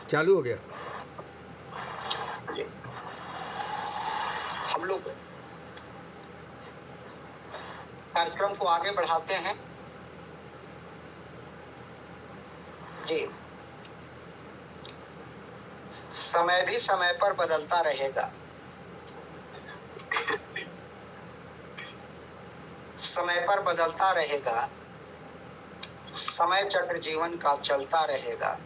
चालू हो गया। हम लोग कार्यक्रम को आगे बढ़ाते हैं जी। समय भी समय पर बदलता रहेगा, समय पर बदलता रहेगा, समय चक्र जीवन का चलता रहेगा।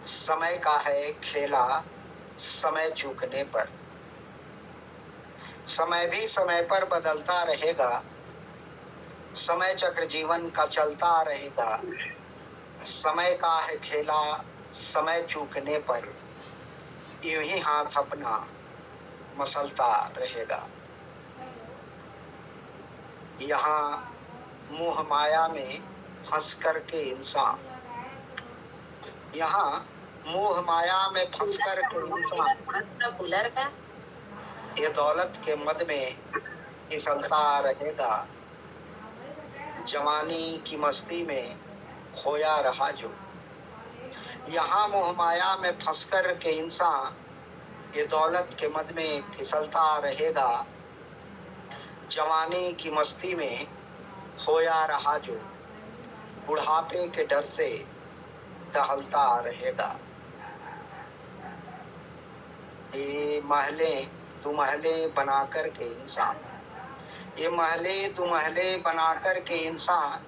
समय का है खेला समय चूकने पर, समय भी समय पर बदलता रहेगा, समय चक्र जीवन का चलता रहेगा। समय का है खेला समय चूकने पर, यूं ही हाथ अपना मसलता रहेगा। यहाँ मोह माया में फंस कर के इंसान, यहाँ मोह माया में फंस कर के इंसान ये दौलत के मद में फिसलता रहेगा। जवानी की मस्ती में खोया रहा जो, यहाँ मोह माया में फंस कर के इंसान ये दौलत के मद में फिसलता रहेगा। जवानी की मस्ती में खोया रहा जो, बुढ़ापे के डर से टहलता रहेगा। ये महले दो महले बना कर के इंसान, ये महले दो महले बना कर के इंसान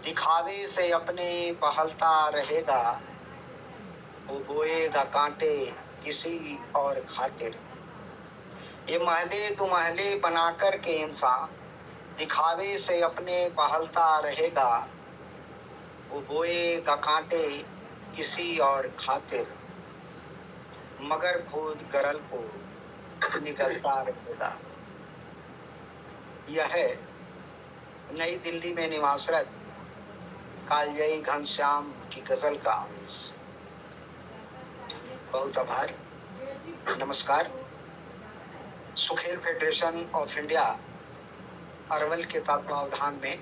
दिखावे से अपने बहलता रहेगा। वो बोएगा कांटे किसी और खातिर, ये महले दो महले बना कर के इंसान दिखावे से अपने बहलता रहेगा। वो बोएगा कांटे किसी और खातिर, मगर खुद गरल को निकलता रहेगा। यह है नई दिल्ली में निवासरत कालजयी घनश्याम की गजल का अंश। बहुत आभार, नमस्कार। सुखेल फेडरेशन ऑफ इंडिया अरवल के तत्वावधान में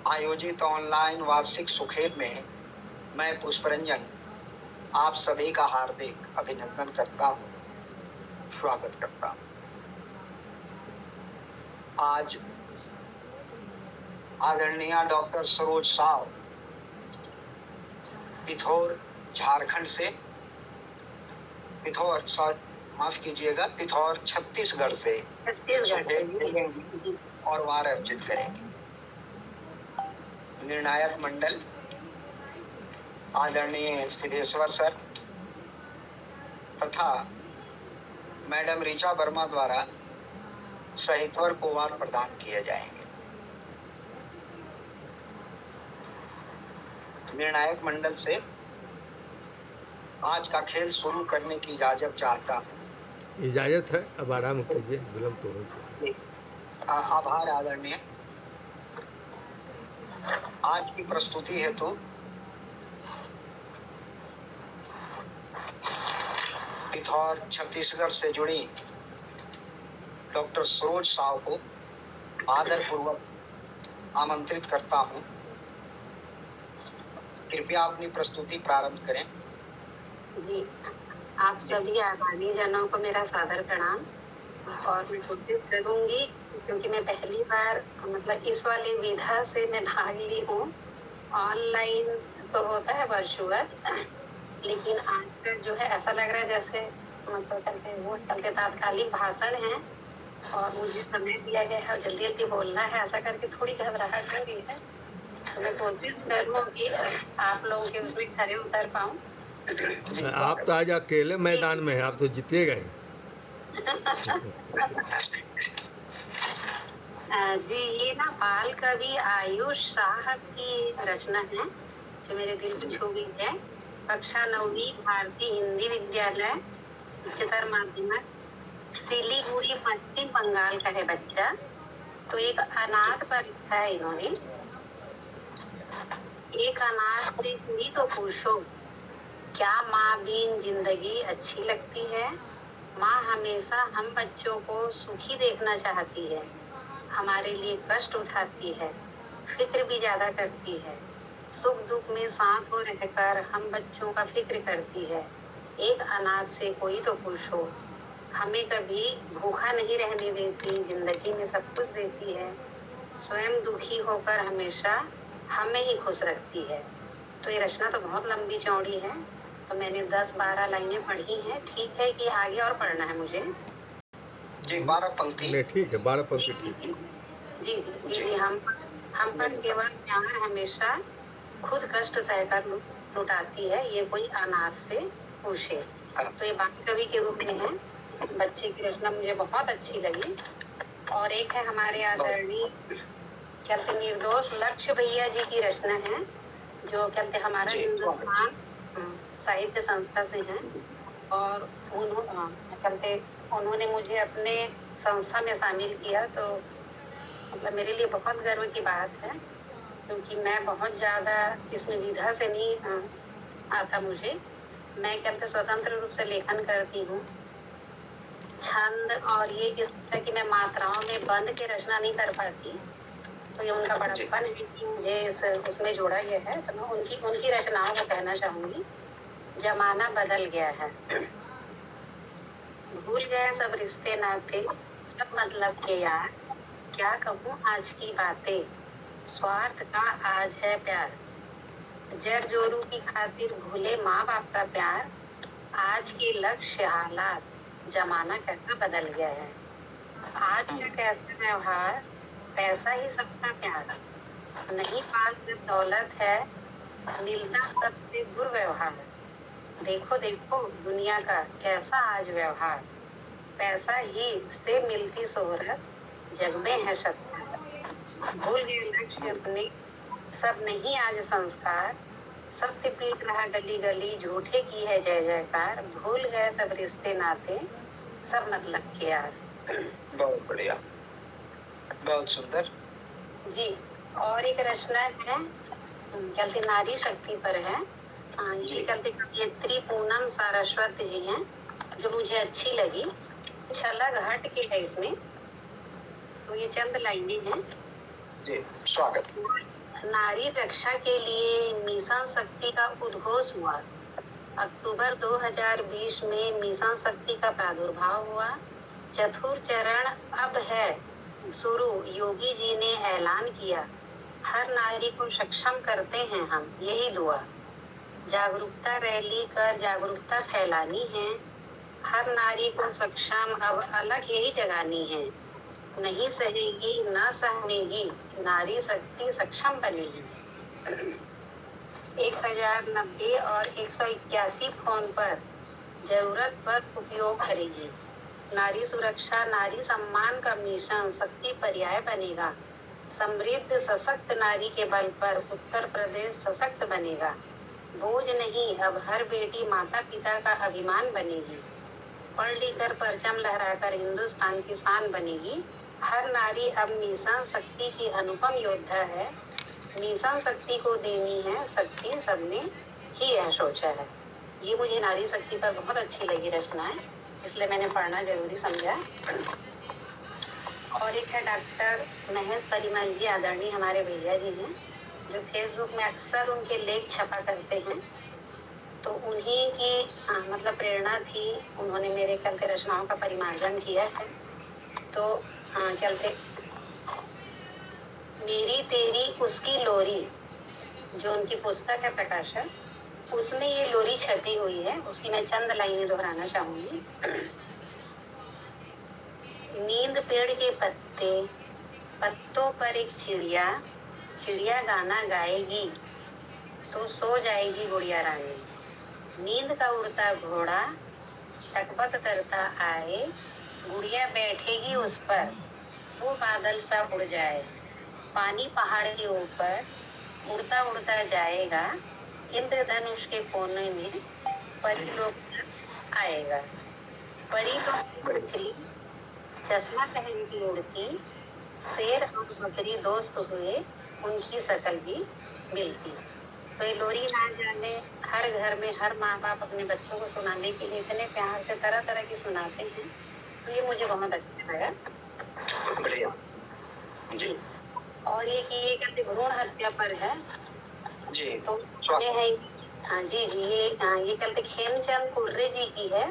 आयोजित ऑनलाइन वार्षिक सुखेल में मैं पुष्परंजन आप सभी का हार्दिक अभिनंदन करता हूँ, स्वागत करता हूँ। आज आदरणीय डॉक्टर सरोज साव पिथौर झारखंड से, पिथौर माफ कीजिएगा पिथौर छत्तीसगढ़ से और वार अर्जित करेंगे। निर्णायक मंडल आदरणीय सिद्धेश्वर सर तथा मैडम ऋचा वर्मा द्वारा सहितवर को वार प्रदान किए जाएंगे। निर्णायक मंडल से आज का खेल शुरू करने की इजाजत चाहता हूँ। इजाजत है, अब आराम कीजिए, विलम्ब तो हो चुका। आभार आदरणीय। आज की प्रस्तुति हेतु पिथौर छत्तीसगढ़ से जुड़ी डॉक्टर सरोज साव को आदरपूर्वक आमंत्रित करता हूं। कृपया अपनी प्रस्तुति प्रारंभ करें। जी, आप सभी आदरणीय जनों को मेरा सादर प्रणाम। और मैं कोशिश करूंगी, क्योंकि मैं पहली बार मतलब इस वाली विधा से मैं भाग ली हूँ। ऑनलाइन तो होता है वर्चुअल, लेकिन आज का जो है ऐसा लग रहा है जैसे मतलब चलते तात्कालिक भाषण है और मुझे समय दिया गया है और जल्दी जल्दी बोलना है, ऐसा करके थोड़ी घबराहट हो रही है। तो मैं कोशिश करूँ कि आप लोगों के उसमें खरे उतर पाऊँ। आप तो आज अकेले मैदान में हैं, आप तो जीते गए। जी, ये ना बाल कवि आयुष शाह की रचना है जो मेरे दिल को छू गई है। कक्षा 9वीं भारतीय हिंदी विद्यालय उच्चतर माध्यमिक सिलीगुड़ी पश्चिम बंगाल का है बच्चा। तो एक अनाथ पर लिखा है इन्होंने। एक अनाथ से ही तो पूछो, क्या माँ बिन जिंदगी अच्छी लगती है? माँ हमेशा हम बच्चों को सुखी देखना चाहती है, हमारे लिए कष्ट उठाती है, फिक्र भी ज्यादा करती है। सुख दुख में साथ हो रहकर हम बच्चों का फिक्र करती है। एक अनाथ से कोई तो खुश हो, हमें कभी भूखा नहीं रहने देती, जिंदगी में सब कुछ देती है। स्वयं दुखी होकर हमेशा हमें ही खुश रखती है। तो ये रचना तो बहुत लंबी चौड़ी है, तो मैंने 10-12 लाइनें पढ़ी हैं। ठीक है कि आगे और पढ़ना है मुझे? जी 12 पंक्ति। नहीं ठीक है, 12 जी पंक्ति जी ठीक है। जी जी जी जी हम पर केवल प्यार हमेशा खुद कष्ट सहकर लुटाती है, ये कोई अनाथ से पूछे। तो ये बाकी कवि के रूप में है। बच्चे की रचना मुझे बहुत अच्छी लगी। और एक है हमारे आदरणीय कहते निर्दोष लक्ष्य भैया जी की रचना है, जो कहते हमारा हिंदुस्तान साहित्य संस्था से हैं। और उन्होंने मुझे अपने संस्था में शामिल किया, तो मतलब मेरे लिए बहुत गर्व की बात है, क्योंकि मैं बहुत ज़्यादा इसमें विधा से नहीं आता मुझे। मैं कहते स्वतंत्र रूप से लेखन करती हूँ। छंद और ये इस तरह की मैं मात्राओं में बंद के रचना नहीं कर पाती, तो ये उनका बड़प्पन है कि मुझे उसमें जोड़ा गया है। तो मैं उनकी रचनाओं को कहना चाहूंगी। जमाना बदल गया है, भूल गए सब रिश्ते नाते, सब मतलब के यार, क्या कहूँ आज की बातें, स्वार्थ का आज है प्यार, जर जोरू की खातिर भूले माँ बाप का प्यार, आज के लक्ष्य हालात, जमाना कैसा बदल गया है, आज का कैसा व्यवहार, पैसा ही सबका प्यार, नहीं पास में दौलत है, मिलता सबसे दुर्व्यवहार, देखो देखो दुनिया का कैसा आज व्यवहार, पैसा ही से मिलती शोहरत, जग में है सत्ता, भूल गए लक्ष्य अपने, सब नहीं आज संस्कार, सत्य पीट रहा गली गली, झूठे की है जय जयकार, भूल गए सब रिश्ते नाते, सब मतलब के यार। बहुत बढ़िया, बहुत सुंदर जी। और एक रचना है कहते नारी शक्ति पर है। ये कहते कवयित्री पूनम सारस्वत जी हैं, जो मुझे अच्छी लगी, कुछ अलग हट के है इसमें। तो ये चंद लाइनें हैं। जी स्वागत। नारी रक्षा के लिए मिशन शक्ति का उद्घोष हुआ। अक्टूबर 2020 में मिशन शक्ति का प्रादुर्भाव हुआ। चतुर्थ चरण अब है शुरू, योगी जी ने ऐलान किया, हर नारी को सक्षम करते हैं हम, यही दुआ, जागरूकता रैली कर जागरूकता फैलानी है, हर नारी को सक्षम अब अलग यही जगानी है, नहीं सहेगी न सहनेगी, नारी शक्ति सक्षम बनेगी। 1090 और 181 फोन पर जरूरत पर उपयोग करेगी। नारी सुरक्षा नारी सम्मान का मिशन शक्ति पर्याय बनेगा। समृद्ध सशक्त नारी के बल पर उत्तर प्रदेश सशक्त बनेगा। बोझ नहीं, अब हर बेटी माता पिता का अभिमान बनेगी। पढ़ लिख कर परचम लहराकर हिंदुस्तान की शान बनेगी। हर नारी अब मिशन शक्ति की अनुपम योद्धा है। मिशन शक्ति को देनी है शक्ति, सबने ही यह सोचा है। ये मुझे नारी शक्ति पर बहुत अच्छी लगी रचना है, इसलिए मैंने पढ़ना जरूरी समझा। और एक है डॉक्टर महेश परिमल जी, आदरणीय हमारे भैया जी हैं, जो फेसबुक में अक्सर उनके लेख छपा करते हैं। तो उन्हीं की मतलब प्रेरणा थी, उन्होंने मेरे कल के रचनाओं का परिमार्जन किया है। तो चलते मेरी तेरी उसकी लोरी, जो उनकी पुस्तक है प्रकाशन, उसमें ये लोरी छपी हुई है। उसकी मैं चंद लाइनें दोहराना चाहूंगी। नींद पेड़ के पत्ते, पत्तों पर एक चिड़िया, चिड़िया गाना गाएगी तो सो जाएगी गुड़िया रानी। नींद का उड़ता घोड़ा टकबक करता आए, गुड़िया बैठेगी उस पर, वो बादल सा उड़ जाए। पानी पहाड़ के ऊपर उड़ता उड़ता जाएगा, इंद्रधनुष के कोने में परी लोग आएगा। परी लोग उड़ती, चश्मा पहनती उड़ती, शेर और बकरी दोस्त हुए, उनकी शक्ल भी मिलती। तो ये लोरी ना जाने हर घर में हर माँ बाप अपने बच्चों को सुनाने के लिए इतने प्यार से तरह तरह की सुनाते हैं, तो ये मुझे बहुत अच्छा लगा। बढ़िया जी। और ये कि ये कहते भ्रूण हत्या पर है। जी। तो में है। हाँ जी जी, ये कहते खेमचंद कुर्रे जी की है,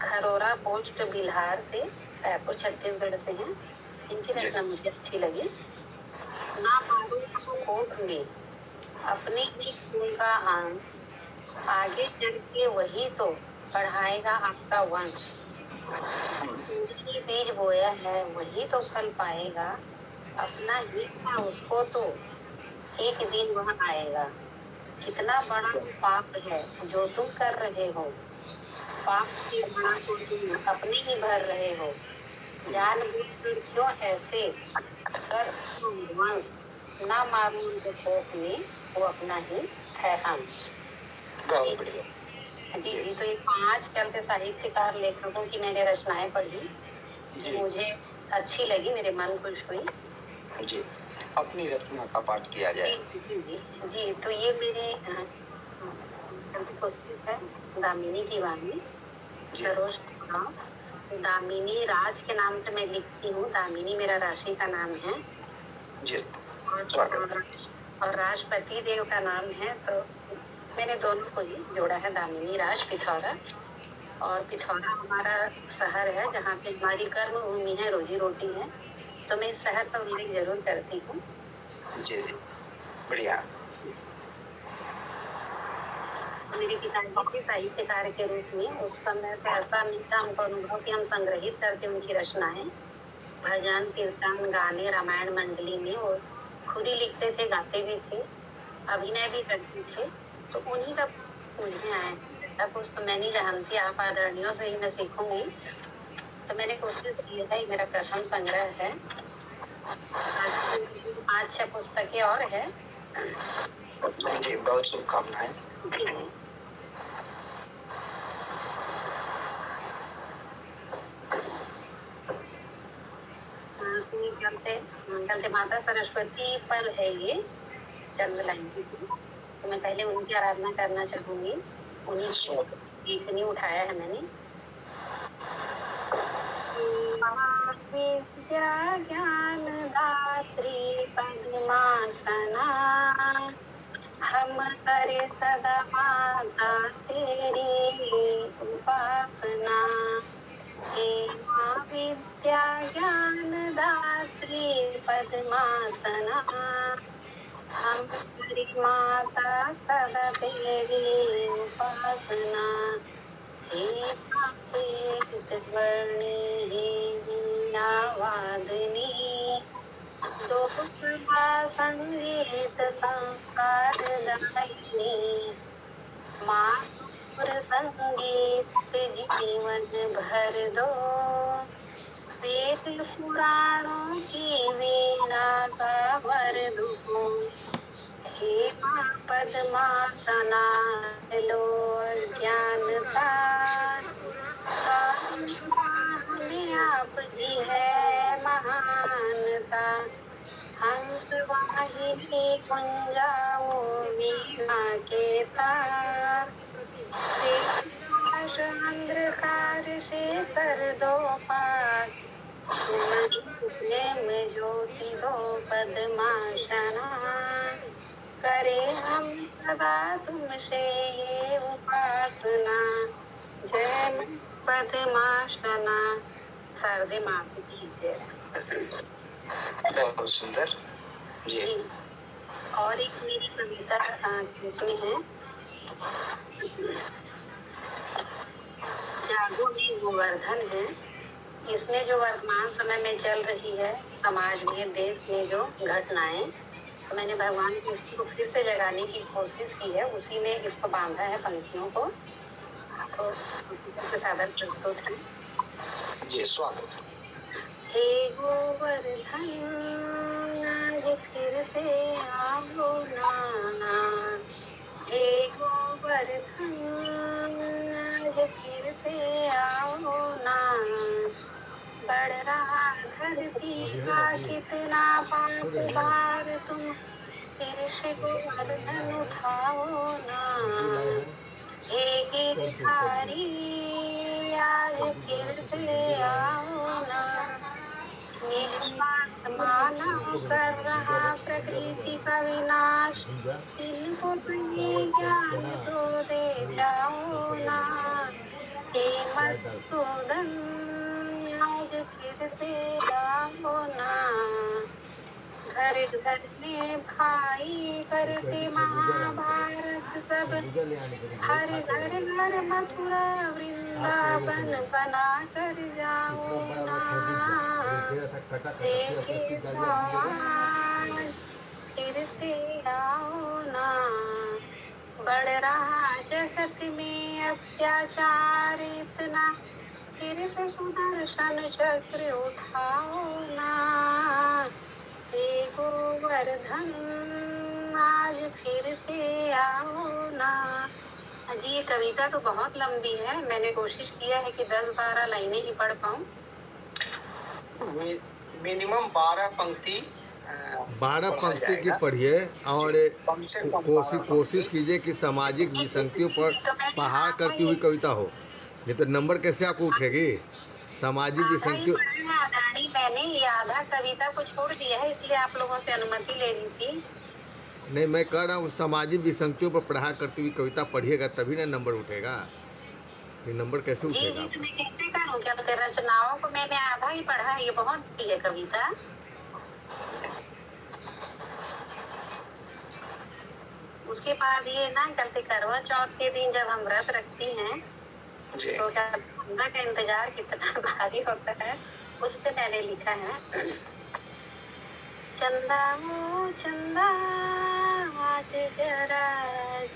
खरोरा पोस्ट बिहार से, रायपुर छत्तीसगढ़ से हैं। इनकी रचना मुझे अच्छी लगी। ना मारो कोख में अपने ही खून का अंश, आगे चल के वही तो बढ़ाएगा आपका वंश। जिंदगी बीज बोया है वही तो फल पाएगा, अपना ही था उसको तो एक दिन वह आएगा। कितना बड़ा पाप है जो तुम कर रहे हो, पाप की घड़ा को तुम अपने ही भर रहे हो। जानबूझकर क्यों ऐसे कर वंश, ना मारो उनको कोख में वो अपना ही है अंश। बहुत बढ़िया। जी जी, तो ये 5 कहते साहित्यकार लेखकों की मैंने रचनाएं पढ़ी, मुझे अच्छी लगी, मेरे मन खुश हुई जी। अपनी रचना का पाठ किया जाए। जी जी जी। तो ये मेरे पुस्तक है दामिनी की वाणी, सरोज ठाकुर। दामिनी राज के नाम से मैं लिखती हूँ, दामिनी मेरा राशि का नाम है जी। और राष्ट्रपति देव का नाम है, तो मैंने दोनों को ही जोड़ा है, दामिनी राज पिथौरा। और पिथौरा हमारा शहर है जहाँ पे हमारी कर्म भूमि है, रोजी रोटी है, तो मैं इस शहर का उल्लेख जरूर करती हूँ। जी जी, बढ़िया। मेरे पिताजी थे साहित्यकार के रूप में, उस समय तो ऐसा नहीं था हमको अनुभव कि हम संग्रहित करते उनकी रचनाएं, भजन कीर्तन गाने रामायण मंडली में वो खुद ही लिखते थे, गाते भी थे, अभिनय भी करते थे। तो उन्हीं का मुझे आया कुछ तो मैं नहीं जानती, आप आदरणीयों से ही मैं सीखूंगी, तो मैंने कोशिश की है। मेरा प्रथम संग्रह है, 5-6 पुस्तकें और है जी। बहुत शुभकामनाएं। चलते माता सरस्वती पर है ये चंद लाइन की, तो मैं पहले उनकी आराधना करना चाहूंगी। उन्हीं की लेखनी उठाया है मैंने। विद्या ज्ञान दात्री पद्मासना, हम करे सदा माता तेरी उपासना। हे माँ विद्या ज्ञान दात्री पद्मासना, हम तेरी माता सदा तेरी उपासना। हे वर्णी हे वीणा वादनी, दो संगीत संस्कार दायिनी। माँ संगीत से जीवन भर दो, वेद पुराणों की वीणा का वर दो। हे माँ पद्मासना लो ज्ञानता, हमें आपकी है महानता। हंस वाहिनी कुंजाओ वीणा के तार, अंधकार से कर दो पार। में ज्योति दो पद्मासना, करे हम सदा तुमसे ये उपासना। जय पद्मासना, शारदे माता की जय। बहुत सुंदर जी। और एक मेरी कविता इसमें है, जागो में गोवर्धन है। इसमें जो वर्तमान समय में चल रही है समाज में, देश में जो घटनाएं, तो मैंने भगवान की उसी को फिर से जगाने की कोशिश की है, उसी में इसको बांधा है पंक्तियों को, तो सादर प्रस्तुत है। जी, स्वागत। हे गोवर्धन आज फिर से आओ ना, हे गोवर्धन आज फिर से आओ ना। बढ़ रहा धरती का कितना पाप भार, तुम फिर से गोवर्धन उठाओ ना। हे गिरधारी आज फिर से आओ ना, निष्पाप मानव कर रहा प्रकृति का विनाश, इनको सुनिए ज्ञान तो दे जाओ ना। हे मधुसूदन आज फिर से आओ ना। घर घर में भाई करते महाभारत सब, हर घर घर मथुरा वृंदावन बना कर जाओ ना। देखे समाज फिर से आओ ना। बढ़ रहा जगत में अत्याचार इतना, फिर से सुदर्शन चक्र उठाओ ना। हे गोवर्धन आज फिर से आओ ना। जी ये कविता तो बहुत लंबी है, मैंने कोशिश किया है कि 10-12 लाइनें ही पढ़ पाऊँ। मिनिमम 12 पंक्ति 12 पंक्ति की पढ़िए और कोशिश कीजिए कि सामाजिक विसंगतियों पर पहाड़ करती हुई कविता हो, नहीं तो नंबर कैसे आपको उठेगी। सामाजिक विसंगतियों मैंने ये आधा कविता को छोड़ दिया है, इसलिए आप लोगों से अनुमति ले ली थी। नहीं, मैं कह रहा हूँ सामाजिक विसंगतियों पर प्रहार करती हुई कविता पढ़िएगा तभी ना नंबर उठेगा, ये नंबर कैसे उठेगा। जी तो मैं कैसे करूँ, क्या तो रचनाओं को मैंने आधा ही पढ़ा, ये बहुत बड़ी है कविता। उसके बाद ये ना कल से करवा चौथ के दिन जब हम व्रत रखती हैं तो चंदा का इंतजार कितना भारी होता है, उस पे मैंने लिखा है। चंदा ओ चंदा आज जरा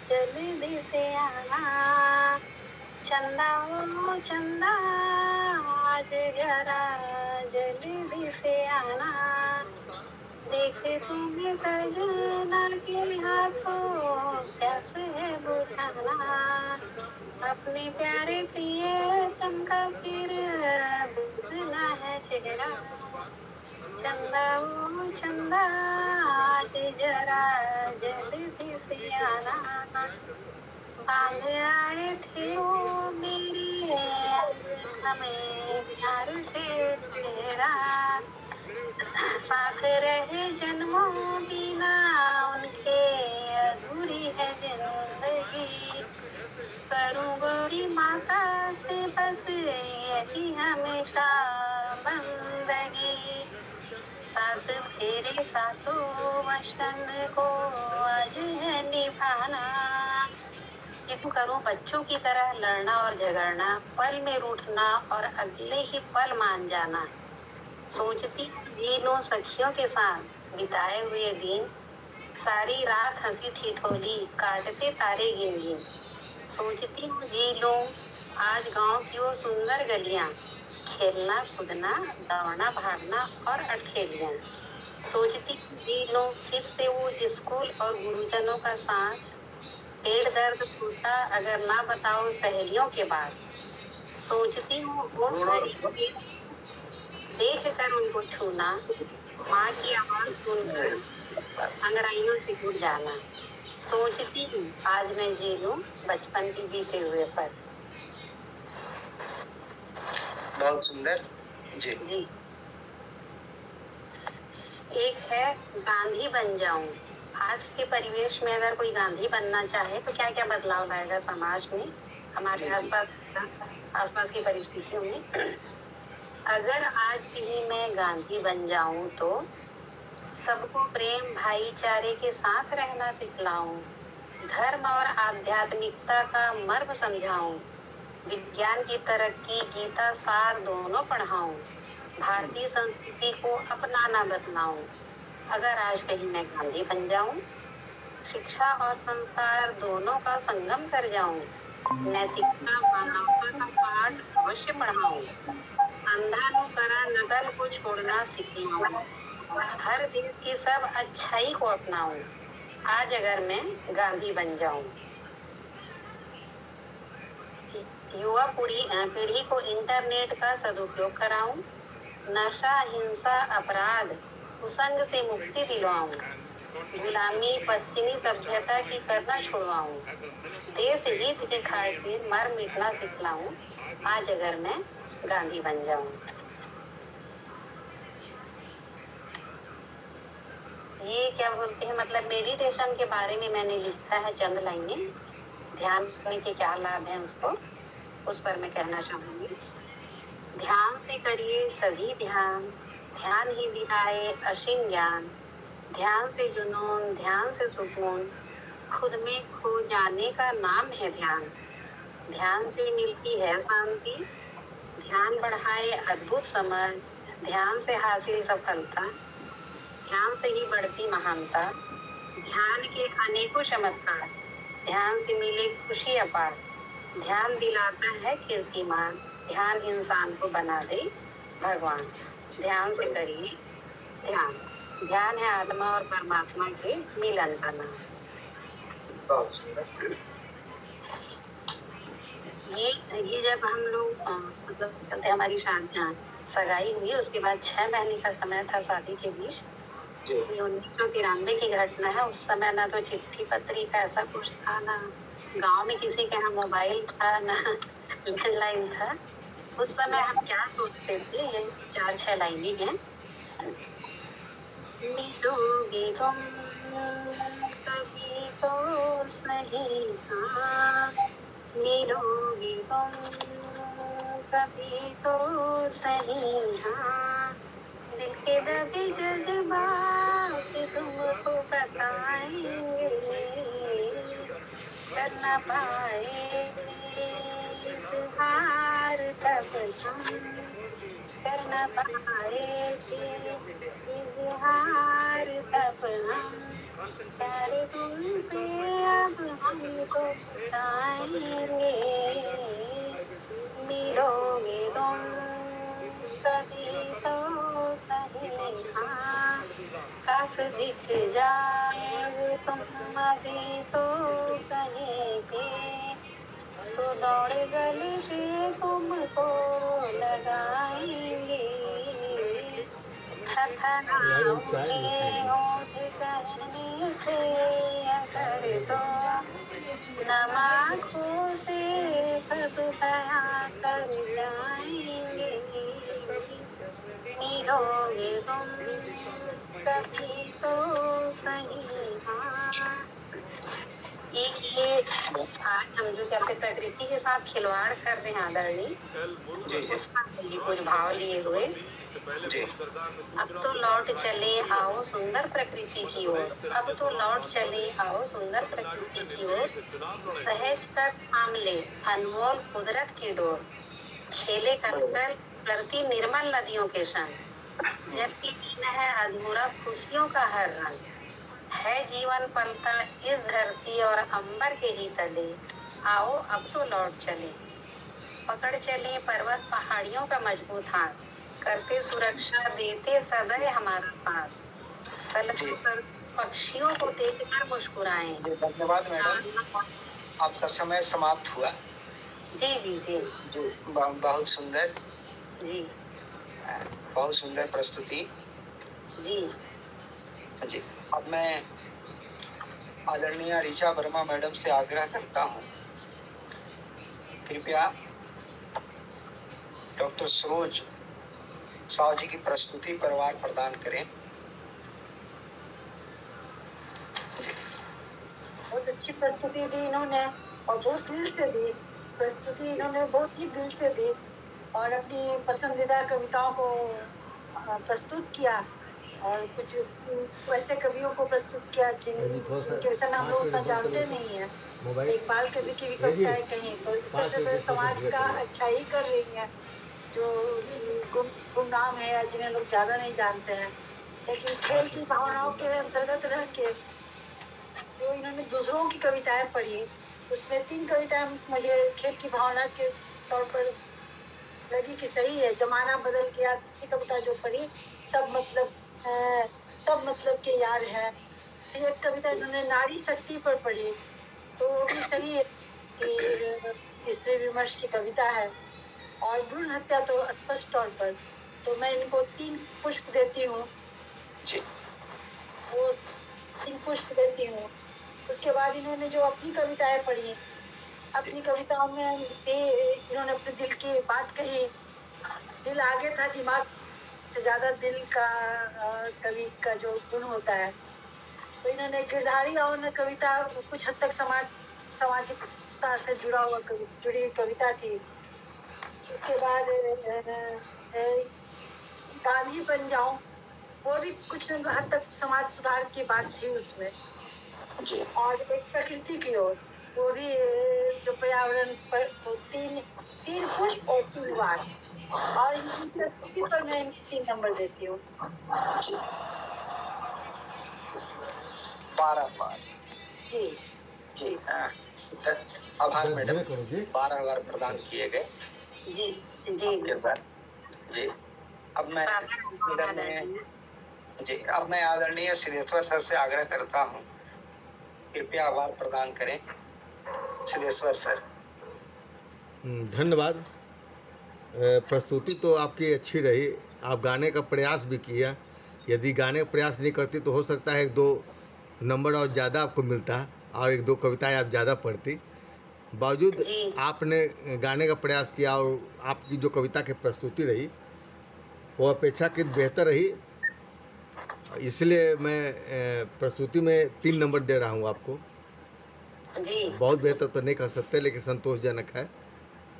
जल्दी से आना, चंदा ओ चंदा आज जरा जल्दी से आना। देखे तुम्हें सजना के हाथों प्यास है बुझाना, अपने प्यारे प्रियतम का फिर बुझना है चेहरा। चंदा ओ चंदा आज जरा जल्दी से आना, बांध आए थे वो मेरे हमें प्यार से तेरा, साथ रहे जन्मों बिना उनके अधूरी है जिंदगी। करूँ गौरी माता से बस यही हमेशा बंदगी, साथ फेरे सातों वचन को आज है निभाना। ये तो करूँ बच्चों की तरह लड़ना और झगड़ना, पल में रूठना और अगले ही पल मान जाना। सोचती जी लो सखियों के साथ बिताए हुए दिन, सारी रात हंसी ठिठोली काटते तारे गिन गिन। सोचती हूँ जी लो आज गांव की वो सुंदर गलियां, खेलना कूदना दौड़ना भागना और अठखेलियां। सोचती हूँ जी लो फिर से वो स्कूल और गुरुजनों का साथ, पेट दर्द होता अगर ना बताओ सहेलियों के बाद। सोचती हूँ वो देख कर उनको छूना, माँ की आवाज सुनकर अंगड़ाइयों से जुड़ जाना। सोचती हूँ आज मैं जी लूं बचपन के बीते हुए पल। बहुत सुंदर जी। एक है गांधी बन जाऊं। आज के परिवेश में अगर कोई गांधी बनना चाहे तो क्या क्या बदलाव लाएगा समाज में, हमारे आसपास की परिस्थितियों में। अगर आज भी मैं गांधी बन जाऊं तो सबको प्रेम भाईचारे के साथ रहना सिखलाऊं, धर्म और आध्यात्मिकता का मर्म समझाऊं, विज्ञान की तरक्की गीता सार दोनों पढ़ाऊं, भारतीय संस्कृति को अपनाना बतलाऊं। अगर आज कहीं मैं गांधी बन जाऊं, शिक्षा और संस्कार दोनों का संगम कर जाऊं, नैतिकता मानवता का पाठ अवश्य पढ़ाऊं, अंधानुकरण नकल को छोड़ना सिखाऊं, हर देश की सब अच्छाई को अपनाऊं। आज अगर मैं गांधी बन जाऊं, युवा पीढ़ी को इंटरनेट का सदुपयोग कराऊं, नशा हिंसा अपराध कुसंग से मुक्ति दिलवाऊं, गुलामी पश्चिमी सभ्यता की करना छुड़वाऊं, देश हित की खातिर मर मिटना सिखलाऊं। आज अगर मैं गांधी बन जाऊं। ये क्या बोलते हैं, मतलब मेडिटेशन के बारे में मैंने लिखा है चंद लाइनें। ध्यान करने के क्या लाभ हैं उसको, उस पर मैं कहना चाहूंगी। ध्यान से करिए सभी ध्यान, ध्यान ही दिलाए असीम ज्ञान। ध्यान से जुनून, ध्यान से सुकून, खुद में खो जाने का नाम है ध्यान। ध्यान से मिलती है शांति, ध्यान बढ़ाए अद्भुत समझ। ध्यान से हासिल सफलता, ध्यान से ही बढ़ती महानता। ध्यान के अनेकों चमत्कार, ध्यान से मिले खुशी अपार। ध्यान दिलाता है कीर्तिमान, ध्यान इंसान को बना दे भगवान। ध्यान से करिए ध्यान। ध्यान है आत्मा और परमात्मा के मिलन का नाम। बहुत सुंदर। ये जब हम लोग मतलब कहते हमारी शादी सगाई हुई, उसके बाद 6 महीने का समय था शादी के बीच। जी। ये 1993 की घटना है। उस समय ना तो चिट्ठी पत्री का ऐसा कुछ था, ना गांव में किसी के यहाँ मोबाइल था, ना लैंडलाइन था। उस समय हम क्या सोचते थे, यही 4-6 लाइनें हैं। मिलोगे तुम कभी तो सही, हाँ मिलोगे तुम कभी तो सही, हाँ दिल के दर्द जज्बात तुमको बताएंगे, कर न पाए इजहार तब हम, कर न पाए इजहार तब हम, प्यार तुम पे अब हमको बताएंगे। मिलोगे तुम कभी तो सही, हाँ काश दिख जाए तुम अभी तो कहीं पे, तो दौड़ गले से तुमको लगाएंगे। थथनाओगे होठ कहने से अगर तो, नम आँखों से सब बयां कर जाएंगे। मिलोगे तुम कभी तो सही, हाँ एक ये आज हम जो कहते प्रकृति के साथ खिलवाड़ कर रहे हैं आदरणीय, उस पर ये कुछ भाव लिए हुए। अब तो लौट चले आओ सुंदर प्रकृति की ओर, अब तो लौट चले आओ सुंदर प्रकृति की ओर, सहज कर थाम ले अनमोल कुदरत की डोर। खेले कलकल करती निर्मल नदियों के संग, जबकि दिन है अधूरा खुशियों का हर रंग। है जीवन पलता इस धरती और अंबर के ही तले, आओ अब तो लौट चले। पकड़ चले पर्वत पहाड़ियों का मजबूत हाथ, करते सुरक्षा देते सदैव हमारा साथ। कल पर पक्षियों को देखकर मुस्कुराए। धन्यवाद मैडम, आपका समय समाप्त हुआ। जी जी जी जी बहुत सुंदर जी, बहुत सुंदर प्रस्तुति जी जी। अब मैं आदरणीय ऋचा वर्मा मैडम से आग्रह करता हूँ, कृपया डॉक्टर सरोज साव जी की प्रस्तुति पर वार प्रदान करें। बहुत अच्छी प्रस्तुति दी इन्होंने और बहुत दिल से दी प्रस्तुति, इन्होंने बहुत ही दिल से दी और अपनी पसंदीदा कविताओं को प्रस्तुत किया और कुछ वैसे कवियों को प्रस्तुत किया जिनके विषय में हम लोग उतना जानते नहीं है। इकबाल कवि की भी कविताएं कहीं तो इस तरह से समाज का अच्छा ही कर रही है जो गुमनाम है या जिन्हें लोग ज्यादा नहीं जानते हैं। लेकिन खेल की भावनाओं के अंतर्गत रह के जो इन्होंने दूसरों की कविताएं पढ़ी, उसमें 3 कविताएं मुझे खेल की भावना के तौर पर लगी कि सही है। जमाना बदल गया, दूसरी कविता जो पढ़ी सब मतलब के यार है। एक कविता इन्होंने नारी शक्ति पर पढ़ी तो वो भी सही है कि स्त्री विमर्श की कविता है। और भ्रूण हत्या तो स्पष्ट तौर पर, तो मैं इनको 3 पुष्प देती हूँ, वो 3 पुष्प देती हूँ। उसके बाद इन्होंने जो अपनी कविताएं पढ़ी, अपनी कविताओं में इन्होंने अपने दिल की बात कही। दिल आगे था दिमाग से ज्यादा, दिल का कवि का जो गुण होता है तो इन्होंने गिरधारी और ने कविता कुछ हद तक सामाजिकता से जुड़ी हुई कविता थी। उसके बाद गांधी बन जाऊं, वो भी कुछ हद तक समाज सुधार की बात थी उसमें। जी और एक प्रकृति की ओर, वो भी जो पर्यावरण पर, तो तीन पुष्प और 3 वार, और इनकी प्रस्तुति पर मैं 3 नंबर देती हूँ। जी 12 बार जी जी आभार बस मैडम, ये करो जी। 12 बार प्रदान किए गए जी जी आपके बार। जी अब मैं अब मैं आदरणीय सिद्धेश्वर सर से आग्रह करता हूँ, कृपया आभार प्रदान करें सिद्धेश्वर सर। धन्यवाद। प्रस्तुति तो आपकी अच्छी रही, आप गाने का प्रयास भी किया। यदि गाने का प्रयास नहीं करती तो हो सकता है 1-2 नंबर और ज़्यादा आपको मिलता और 1-2 कविताएं आप ज़्यादा पढ़ती। बावजूद जी। आपने गाने का प्रयास किया और आपकी जो कविता की प्रस्तुति रही वो अपेक्षाकृत बेहतर रही, इसलिए मैं प्रस्तुति में 3 नंबर दे रहा हूँ आपको। जी बहुत बेहतर तो नहीं कह सकते लेकिन संतोषजनक है,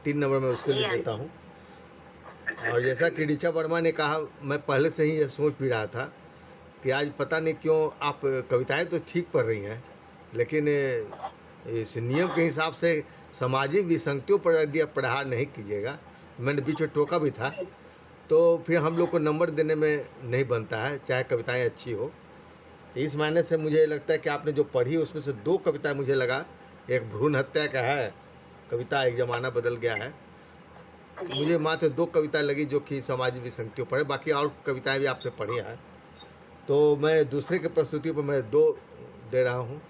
3 नंबर मैं उसके लिए जी। देता हूँ। और जैसा कि ऋचा वर्मा ने कहा, मैं पहले से ही ये सोच भी रहा था कि आज पता नहीं क्यों आप कविताएं तो ठीक पढ़ रही हैं, लेकिन इस नियम के हिसाब से सामाजिक विसंगतियों पर यदि आप प्रहार नहीं कीजिएगा, मैंने बीच में टोका भी था, तो फिर हम लोग को नंबर देने में नहीं बनता है, चाहे कविताएं अच्छी हो। इस मायने से मुझे लगता है कि आपने जो पढ़ी उसमें से 2 कविताएं मुझे लगा, एक भ्रूण हत्या का है कविता, एक ज़माना बदल गया है, मुझे मात्र 2 कविताएं लगी जो कि सामाजिक विसंगतियों पर है। बाकी और कविताएं भी आपने पढ़ी हैं, तो मैं दूसरे की प्रस्तुति पर मैं 2 दे रहा हूँ।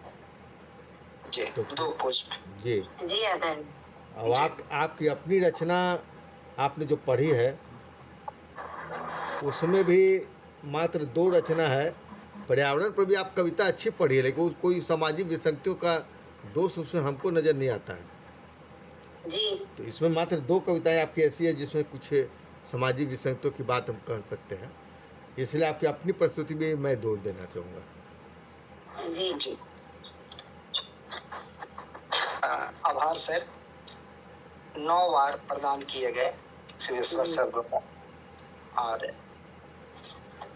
जी तो 2 पुष्प जी जी आदरणीय। अब आपकी अपनी रचना आपने जो पढ़ी है उसमें भी मात्र 2 रचना है। पर्यावरण पर भी आप कविता अच्छी पढ़ी है, लेकिन कोई सामाजिक विसंगतियों का दोष उसमें हमको नज़र नहीं आता है। जी तो इसमें मात्र 2 कविताएं आपकी ऐसी है जिसमें कुछ सामाजिक विसंगतियों की बात हम कर सकते हैं, इसलिए आपकी अपनी प्रस्तुति भी मैं 2 देना चाहूँगा। जी जी आभार सर। 9 बार प्रदान किए गए सिद्धेश्वर सर द्वारा और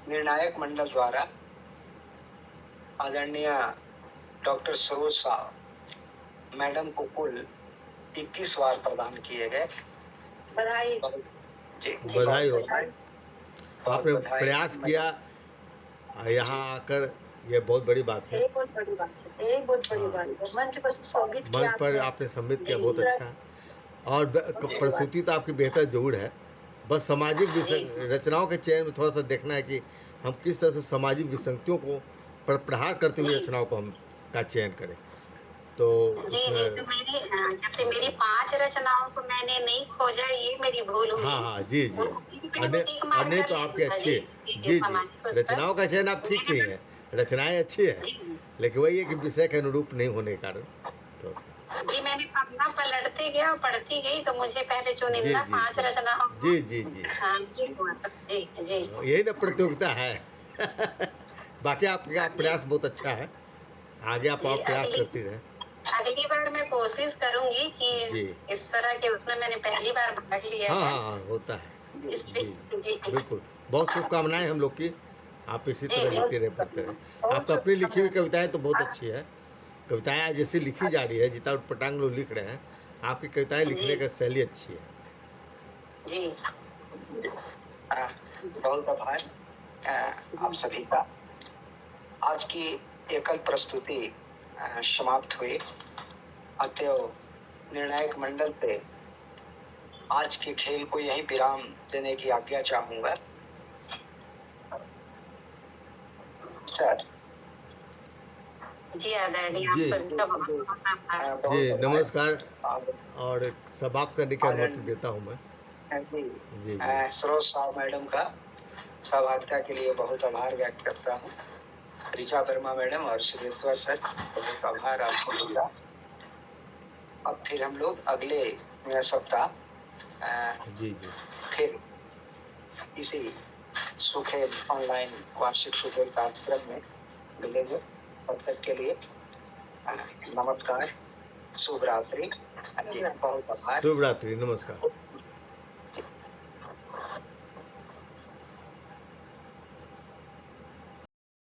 निर्णायक मंडल द्वारा आदरणीय डॉक्टर सरोज साहब मैडम को कुल 21 बार प्रदान किए गए। बधाई। जी बधाई हो, बहुत आपने बधाई। प्रयास किया यहाँ आकर, ये बहुत बड़ी बात है। एक बहुत बड़ी बात है, एक बहुत बड़ी हाँ। बात है। मंच पर सुशोभित किया मंच पर आपने। आपने सम्मिलित किया, जी। बहुत अच्छा है। और प्रस्तुति तो आपकी बेहतर जरूर है, बस सामाजिक रचनाओं के चयन में थोड़ा सा देखना है कि हम किस तरह से सामाजिक विसंगतियों को प्रहार करते हुए रचनाओं को हम का चयन करें। तो जी जी, तो जैसे मेरी 5 रचनाओं को मैंने नहीं खोजा, ये मेरी भूल हुई। हाँ जी जी, और नहीं तो आपकी अच्छी है जी जी, रचनाओं का चयन आप ठीक की हैं, रचनाएं अच्छी है, लेकिन वही है कि विषय के अनुरूप नहीं होने के कारण तो जी मैंने पन्ना पलटते गया और पढ़ती गई, तो मुझे पहले चुनिंदा 5 रचनाओं जी जी जी, जी जी यही ना प्रतियोगिता है। बाकी आपका प्रयास बहुत अच्छा है, आगे आप प्रयास करती रहे। अगली बार मैं कोशिश करूंगी कि इस तरह के, उसमें मैंने पहली बार भाग लिया है। हाँ होता है जी जी बिल्कुल। बहुत शुभकामनाएं हम लोग की, आप इसी तरह लिखते रहे, पढ़ते रहे। आपको अपनी लिखी हुई कविताएं तो बहुत अच्छी है, कविताएं आज जैसे लिखी जा रही है, जितना पटांग लोग लिख रहे हैं, आपकी कविताएं लिखने का शैली अच्छी है जी। बहुत आभार आप सभी का। आज की एकल प्रस्तुति समाप्त हुई, अतएव निर्णायक मंडल पे आज के खेल को यही विराम देने की आज्ञा चाहूंगा। सर जी आदरणीय, आप सभी का बहुत आभार। जी नमस्कार, और समाप्त करने की अनुमति देता हूँ मैं। जी सरोज साहब मैडम का सहभागिता के लिए बहुत आभार व्यक्त करता हूँ। ऋचा वर्मा मैडम और सिद्धेश्वर सर, बहुत आभार आपको मिला। अब फिर हम लोग अगले सप्ताह जी जी फिर इसी सुखेल ऑनलाइन वार्षिक सुखेल कार्यक्रम में मिलेंगे। तब तक के लिए नमस्कार, शुभ रात्रि, बहुत आभार। शुभ रात्रि, नमस्कार।